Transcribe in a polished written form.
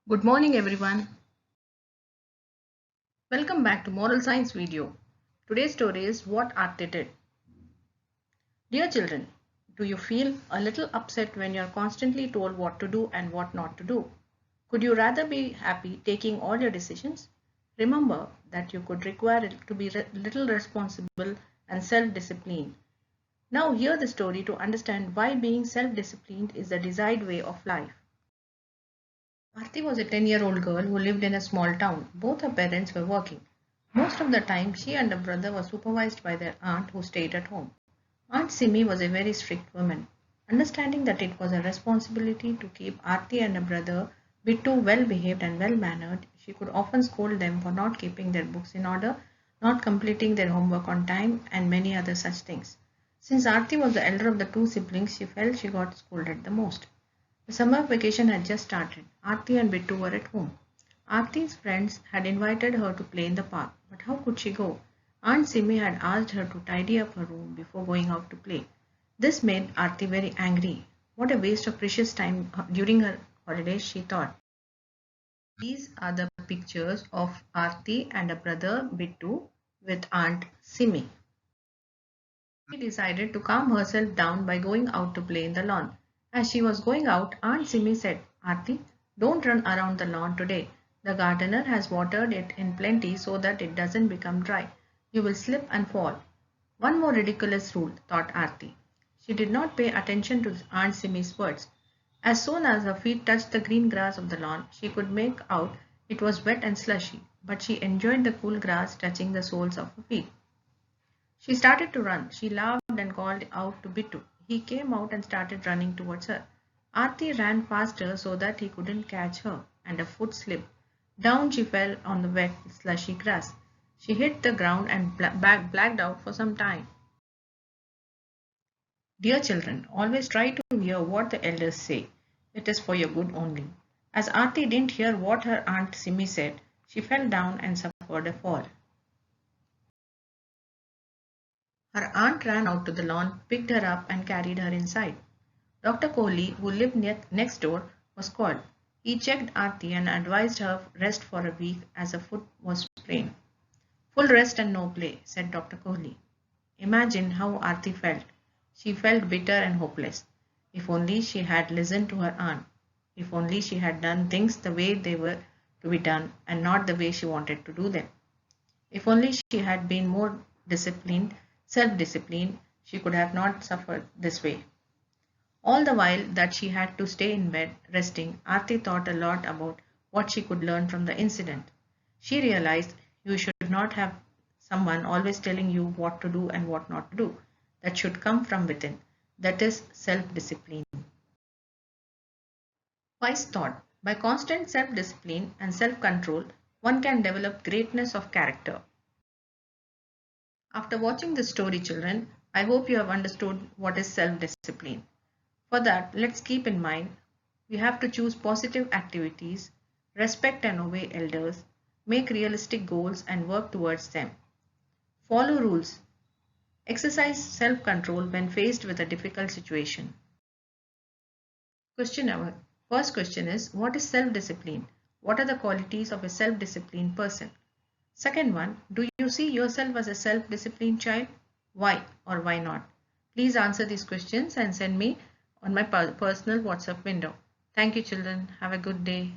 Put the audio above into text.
Good morning everyone. Welcome back to Moral Science video. Today's story is What Aarti Did. Dear children, do you feel a little upset when you're constantly told what to do and what not to do? Could you rather be happy taking all your decisions? Remember that you could require it to be little responsible and self-disciplined. Now hear the story to understand why being self-disciplined is the desired way of life. Aarti was a 10-year-old girl who lived in a small town. Both her parents were working. Most of the time, she and her brother were supervised by their aunt who stayed at home. Aunt Simi was a very strict woman. Understanding that it was a responsibility to keep Aarti and her brother Bittu well behaved and well mannered, she could often scold them for not keeping their books in order, not completing their homework on time, and many other such things. Since Aarti was the elder of the two siblings, she felt she got scolded the most. The summer vacation had just started. Aarti and Bittu were at home. Aarti's friends had invited her to play in the park, but how could she go? Aunt Simi had asked her to tidy up her room before going out to play. This made Aarti very angry. What a waste of precious time during her holidays, she thought. These are the pictures of Aarti and her brother Bittu with Aunt Simi. She decided to calm herself down by going out to play in the lawn. As she was going out, Aunt Simi said, Aarti, don't run around the lawn today. The gardener has watered it in plenty so that it doesn't become dry. You will slip and fall. One more ridiculous rule, thought Aarti. She did not pay attention to Aunt Simi's words. As soon as her feet touched the green grass of the lawn, she could make out it was wet and slushy, but she enjoyed the cool grass touching the soles of her feet. She started to run. She laughed and called out to Bittu. He came out and started running towards her. Aarti ran faster so that he couldn't catch her, and her foot slipped. Down she fell on the wet, slushy grass. She hit the ground and blacked out for some time. Dear children, always try to hear what the elders say. It is for your good only. As Aarti didn't hear what her aunt Simi said, she fell down and suffered a fall. Her aunt ran out to the lawn, picked her up and carried her inside. Dr. Kohli, who lived next door, was called. He checked Aarti and advised her rest for a week as her foot was sprained. Full rest and no play, said Dr. Kohli. Imagine how Aarti felt. She felt bitter and hopeless. If only she had listened to her aunt. If only she had done things the way they were to be done and not the way she wanted to do them. If only she had been more disciplined, self-disciplined, she could have not suffered this way. All the while that she had to stay in bed, resting, Aarti thought a lot about what she could learn from the incident. She realized you should not have someone always telling you what to do and what not to do. That should come from within. That is self-discipline. Wise thought. By constant self-discipline and self-control, one can develop greatness of character. After watching this story, children, I hope you have understood what is self-discipline. For that, let's keep in mind we have to choose positive activities, respect and obey elders, make realistic goals and work towards them. Follow rules. Exercise self-control when faced with a difficult situation. Question our first question is, what is self-discipline? What are the qualities of a self-disciplined person? Second one, do you see yourself as a self-disciplined child? Why or why not? Please answer these questions and send me on my personal WhatsApp window. Thank you children. Have a good day.